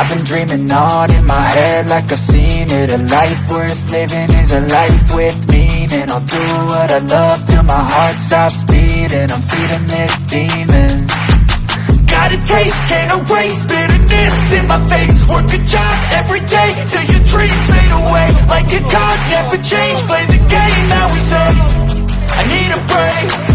I've been dreaming on in my head like I've seen it. A life worth living is a life with meaning. I'll do what I love till my heart stops beating. I'm feeding this demon. Got a taste, can't erase bitterness in my face. Work a job every day till your dreams fade away. Like a card, never change. Play the game that we say. I need a break.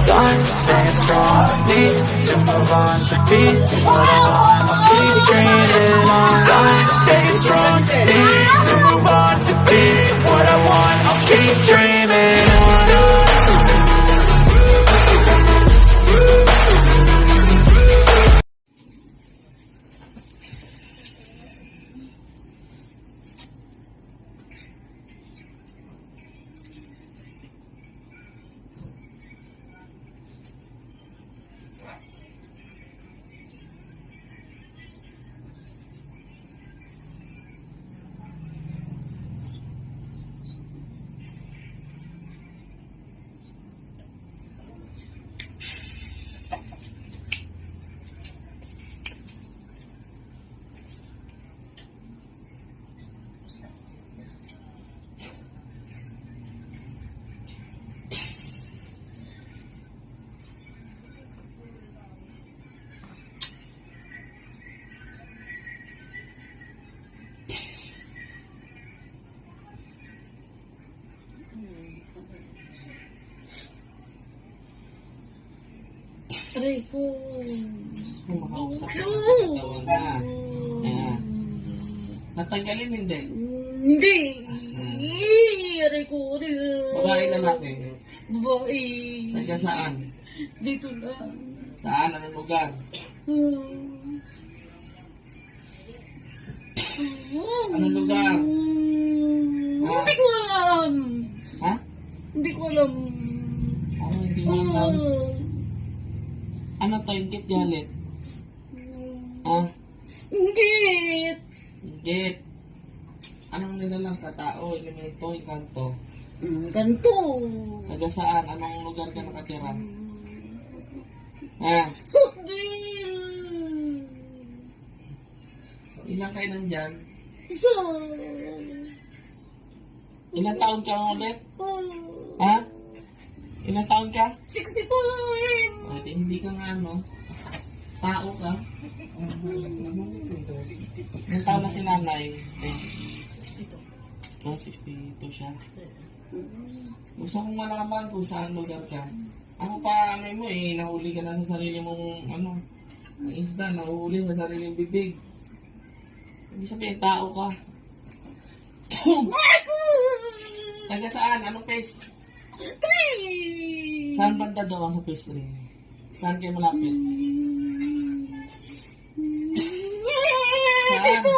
Time to stay strong. Need to move on to be what I want. I'll keep dreaming on. Time to stay strong. Need to move on to be what I want. I'll keep dreaming on. Aray ko. Makausap ka sa katawan na. Ayan. Natanggalin hindi? Hindi. Aray ko. Babae lalaki. Babae. Taga saan? Dito lang. Saan? Anong lugar? Anong lugar? Hindi ko alam. Ha? Hindi ko alam. Hindi mo alam. Ano to? Inggit galit? Ha? Inggit. Inggit. Anong nilalang katao? Elemento? Ikanto? Ganto. Taga saan? Anong lugar ka nakatira? Ha? Sakdil. Ilang kayo nandyan? Isa. Ilang taon ka ulit? Ha? Ilang taon ka? 65. Hindi ka nga ano, tao ka. Ilang taon na si nanay? 62. Oh, 62 siya. Gusto kong malaman kung saan lugar ka. Ako pa, ano mo nahuli ka na sa sarili mong, ang isda, nahuli sa sariling bibig. Hindi sabihin, tao ka. Taga saan? Anong phase? 3. Saan banda daw ang sa phase 3? Saan kayo malapit? Dito.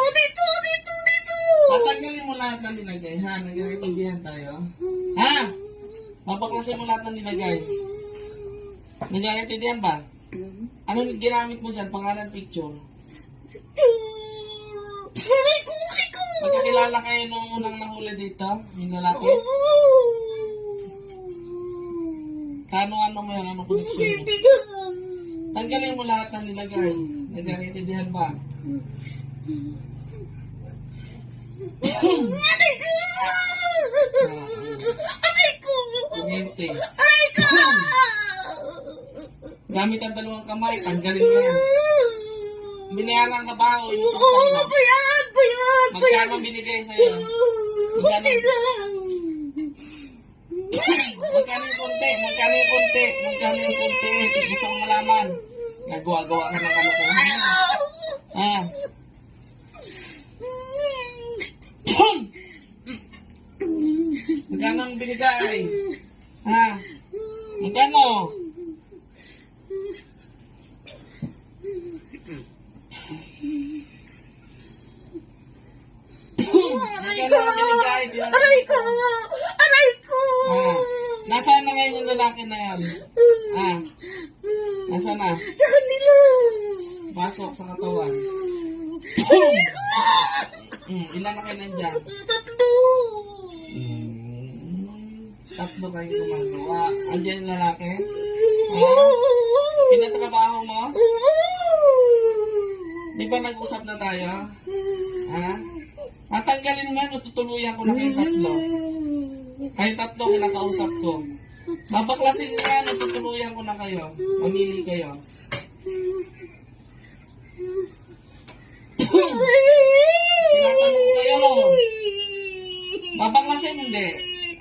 Tatanggalin mo lahat ng nilagay, ha? Nagkakaintindihan tayo. Ha? Papaklasin mo lahat ng nilagay. Nagkakaintindihan ba? Ano ginamit mo dyan? Pangalan, picture? Magkakilala kayo nung unang nahuli dito? Yung lalaki? Kano-ano mo yan? Anong connection mo? Tanggalin mo lahat ng nilagay. Nagkakaintindihan ba? Aray ko! Kunyente. Aray ko! Gamit ang dalawang kamay, tanggalin mo yan. Binayaran ka ba o inutang Oo, na? bayad! Magkano binigay sa'yo? Kunti lang. Magkano yung konti? Gusto kong malaman. Nagawa-gawa ka ng kalokohan. Ha? Magkano ang binigay? Ha? Magkano? Aray ko! Aray ko! Nasaan na ngayon yung lalaki na yan? Nasaan na? Sa kanila! Pasok sa katawan. Ilan na kayo nandyan? 3. Tatlo kayo gumagawa. Andiyan yung lalaki? Pinatrabaho mo? Di ba nag-usap na tayo? Ha? Matanggalin mo yan, tutuluyan ko na kayo tatlo. Kayo tatlo, kinakausap ko. Babaklasin mo yan, tutuluyan ko na kayo. Mamili kayo. Tinatanong ko kayo. Babaklasin, hindi.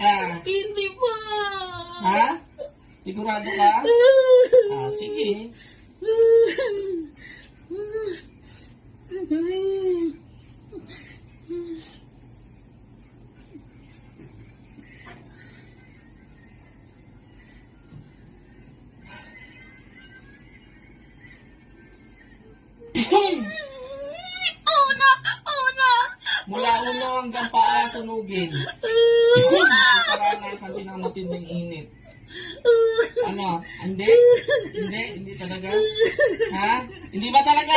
Ha? Hindi pa. Ha? Sigurado ka? Sige. Mula ulo hanggang paa sunugin. Karanasan din ang matinding init. Ano? Hindi? Hindi talaga? Ha? Hindi ba talaga?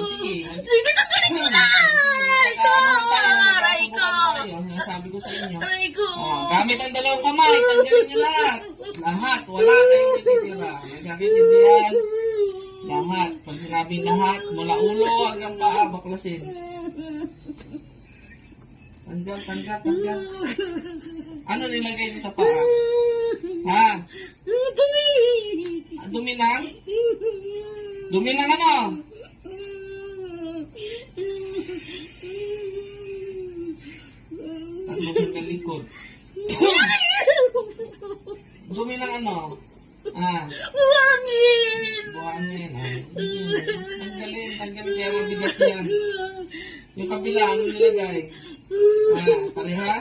Sige. Sige, tanggalin mo na! Aray ko! Aray ko! Sabi ko sa inyo. Aray ko! Gamit ang dalawang kamay, tanggalin nyo lahat. Lahat, wala kayong ititira. Nagkakaintindihan. Lahat. Pag sinabing lahat, mula ulo hanggang paa, baklasin. Tanggal. Ano nilagay niyo sa paa? Ha? Dumi! Dumi ng? Dumi ng ano? Takbo sa likod. Dumi ng ano? Buhangin! Buhangin. Tanggalin. Kaya mabigat yan. Yung kabila, ano nilagay? Pareha?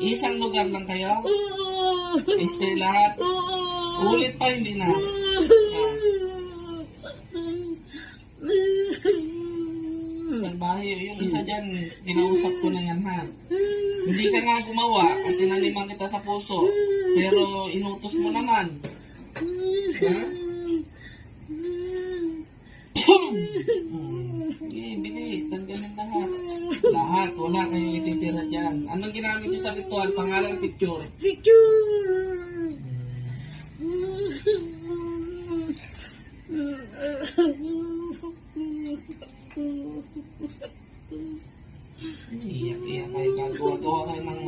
Isang lugar lang kayo? Stay lahat? Ulit pa, hindi na. Bahay, yung isa dyan, kinausap ko na yan, ha? Hindi ka nga gumawa at tinaliman kita sa puso, pero inutos mo naman. Ha? Bili, tanggalin lahat. Lahat, wala kayong ititira dyan. Anong ginamit niyo sa ritual? Pangalan, picture. Iyak kayo, gagawa kayo ng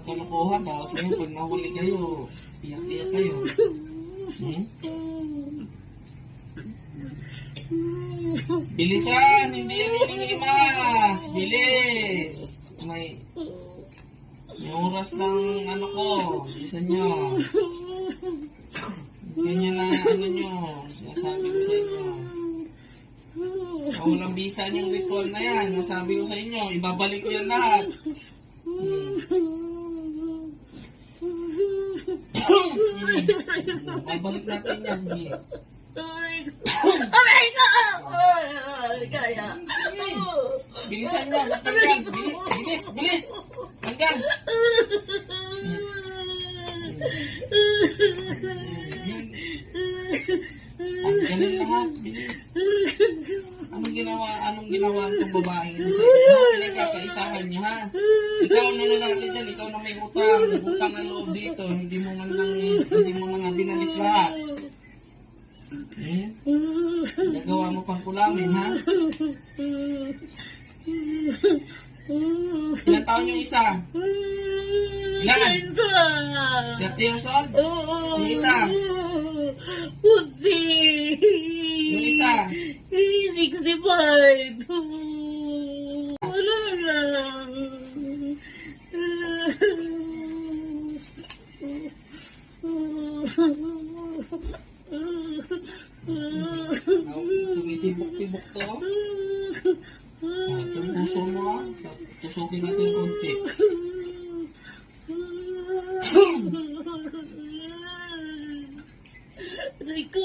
kalokohan, tapos ngayon pag nahuli kayo, iyak kayo. Bilisan, hindi yan iniimas. Bilis. May oras lang ko. Bilisan nyo. Ganyan na nyo. Sinasabi ko sa inyo. Walang bisa yung ritual na yan. Nasabi ko sa inyo. Ibabalik ko yan lahat. Babalik natin yan. Sige. Aray ko! Kaya. Bilisan mo. Tanggal. Bilis. Tanggal. Tanggalin lahat. Bilis. Anong ginawa itong babae ito sa inyo? Pinagkakaisahan niyo, ha? Ikaw na lalaki dyan. Ikaw na may utang. Utang na loob dito. Hindi mo nga binalik lahat. Nagawa mo pang kulamin, ha? Ilan taon yung isa? Ilan? 30 years old? Yung isa? Puti! Yung isa? 65! Wala lang! Tumitibok-tibok to. Itong puso mo, ha? Tusukin natin konti. Rico!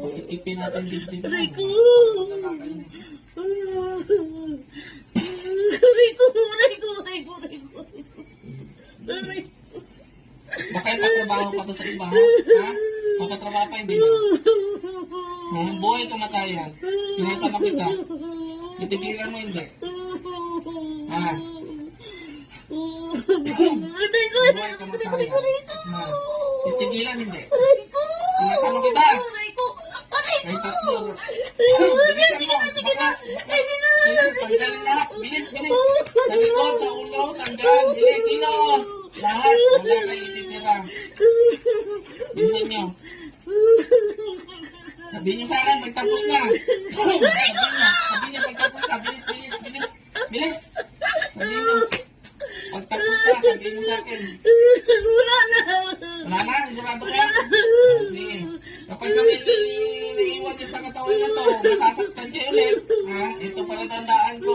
Pasikipin natin dibdib mo. Rico! Baka ipatrabaho pa to sa iba, ha? Pagkatrabaho pa, hindi ba? Buhay kamatayan. Tinatanong kita. Itigilan mo, hindi. Ha? Buhay kamatayan. Titigilan, hindi. picture. Bilisan mo. Bakas. Tanggalin lahat. Bilis. Sa likod, sa ulo, tanggal. Bilis, kilos. Lahat. Wala kayo ititira. Bilisan nyo. Sabihin nyo sa akin, magtapos na. Sabihin nyo, magtapos na. Bilis. Sabihin nyo. Pagtapos ka, sabihin mo sa akin. Wala na. Sigurado ka? Sige. Kapag kami naiiwan niyo sa katawan niyo to, masasaktan kayo ulit. Ha? Ito pala tandaan ko.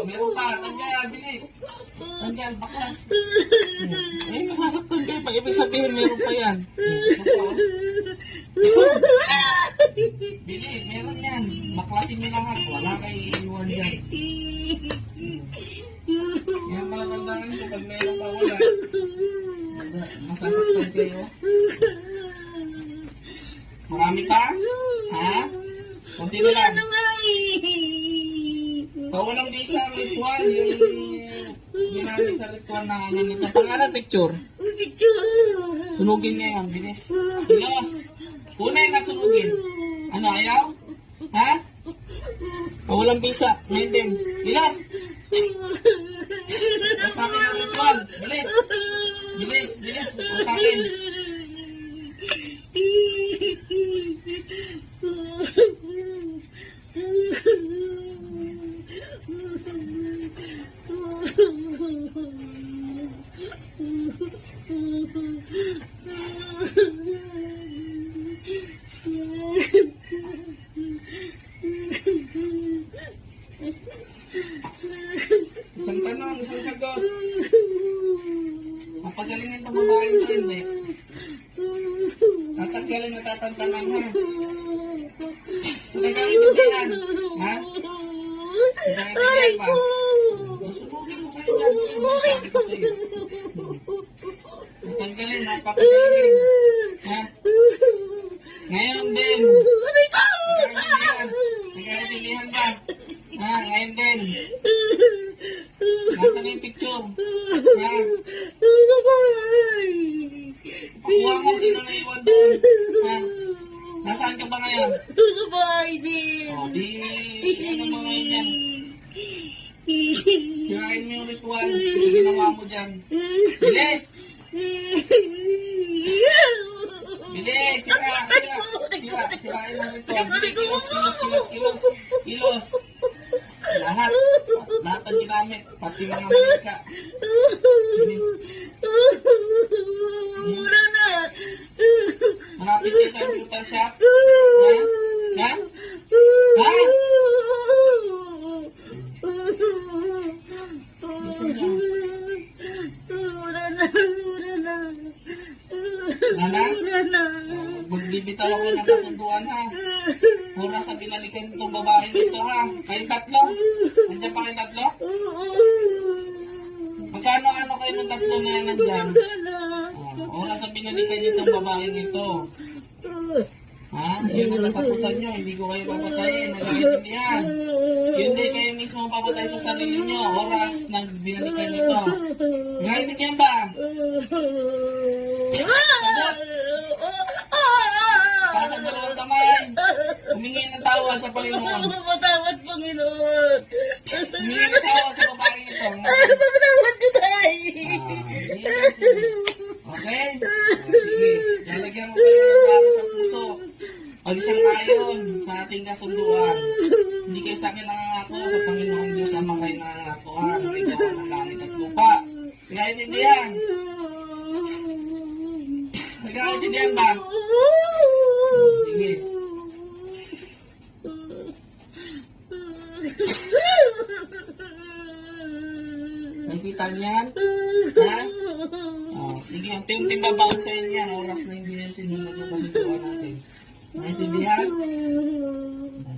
Meron pa, tanggal, bilis. Tanggal, baklas. Eh, masasaktan kayo pa. Ibig sabihin, meron pa yan. Bili, meron yan. Baklasin nyo lahat. Wala kayo iiwan dyan. Yan pala tandaan nyo. Pag meron pa wala, masasaktan kayo. Marami pa? Ha? Kunti na lang. Pawalang bisa ang ritual. Yung ginamit sa ritual na ano nito. Pangalan picture. Sunugin niya yan. Bilis. Bilis. Kunin at sunugin. Ano, ayaw? Ha? Pawalang bisa. Ngayon din. Bilis. Sa akin ang ritual. Bilis. Bilis. Sa akin. Isang tanong, isang sagot. Mapagaling itong babae ito, hindi. Tatanggalin na tatantanan mo. Tatanggalin mo ba yan? Ha? Tatanggalin ba? Susubugin mo kayo dyan. Sabi ko sa'yo. Tatanggalin, napapagaling. Ha? Ngayon din. Nagkakaintindihan ba? Ha? Ngayon din. Nasaan yung picture? Ha? Pakuha mo sino na iwan doon. Ha? Nasaan ka ba ngayon? Sa bahay din. O, di... Ano mo ngayon yan? Sirain mo yung ritual. Yung ginawa mo dyan. Bilis! Bilis! Sirain mo yung ritual. Kilos. Lahat ang ginamit. Pati mga manika. Wala na. Hanapin kayo sa computer shop. Ha? Ha? Ha? Nana? Magbibitaw ako ng kasunduan ha. Pura sa binalikan itong babaeng ito ha. Kayong tatlo? Nandiyan pa kayong tatlo? Magkano kayo ng tatlo na yan nandyan? Oras sa binalikan niyo itong babaeng ito. Ha? Yan ang natapusan nyo. Hindi ko kayo papatayin. Nagkaintindihan. Hindi kayo mismo papatay sa sarili nyo. Oras na binalikan nyo ito. Nagkaintindihan ba? Sagot. Para sa dalawang kamay. Humingi ng tawad sa Panginoon. Patawad, Panginoon. Humingi ng tawad sa babaeng ito. Patawad ko tayo. Okay? Sige. Lalagyan mo kayo ng tawad sa puso. Pag-isang tayon sa ating kasunduan. Hindi kayo sa akin nangangako, sa Panginoon Diyos ang mga nangangako ha. Hindi ko ng langit at lupa. Nagkaintindihan? Nagkaintindihan ba? Sige. Nakikita niyan? Ha? Oh, sige, unti-unti babaon sa inyo yan. Oras na hindi na sinunod yung kasunduan natin. Naintindihan?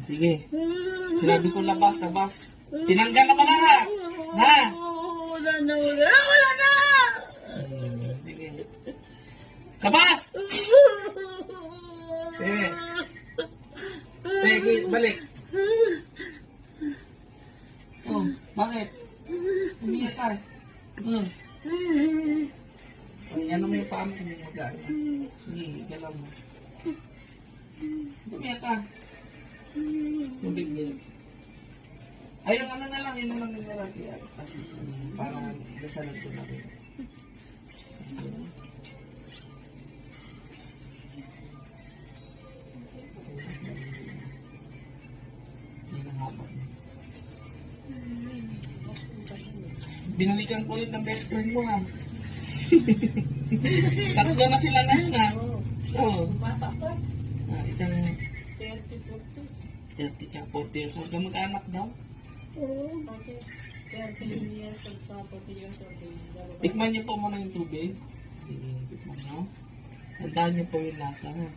Sige. Sinabi ko labas. Tinanggal na ba lahat? Ha? Wala na. Sige. Labas! Sige. Sige, balik. Oh, bakit? Umiyak ka. Ano mo yung paa mo kung mag-ano? Sige, galaw mo. Bumiyak ka. Tubig din. Ay, yung ano na lang, yun na lang yung lalaki. Para nasalag ko na rin. Yan ang hapat. Binalikan ko ulit ng best friend mo ha. Tatlo na sila ngayon ha. Oo. Bata pa. Isang 30, 30 tsaka 40 years old. Mag-anak daw. Oo. 30 years old sa 40 years old. Tikman niyo po muna yung tubig. Sige, tikman niyo. Tandaan niyo po yung lasa ha.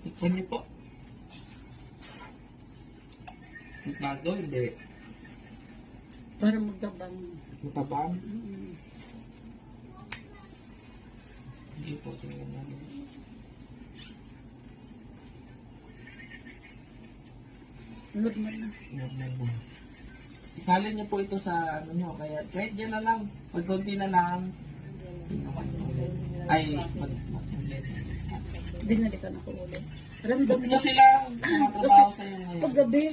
Tikman niyo po. Bago, hindi. Para magdabang. Matabang. Hindi po, tingnan namin. Normal na. Normal na. Isalin niyo po ito sa ano niyo, kaya kahit dyan na lang, pag konti na lang, ginawan niyo ulit. Ay, ulit. Binalikan ako ulit. Ramdam Ito sila, tumatrabaho sa iyo ngayon. paggabi,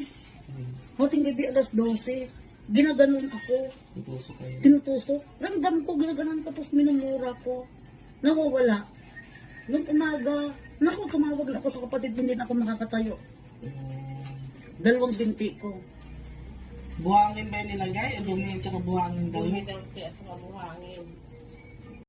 hating gabi alas 12, ginaganon ako, Tutusok kayo. tinutusok. Ramdam ko, ginaganon tapos minumura ko. Nawawala. Nung umaga, naku, tumawag na ako sa kapatid, hindi na ako makakatayo. Dalawang binti ko. Buhangin ba yung nilagay? O dumi at saka buhangin daw? Dumi daw kaya sa buhangin.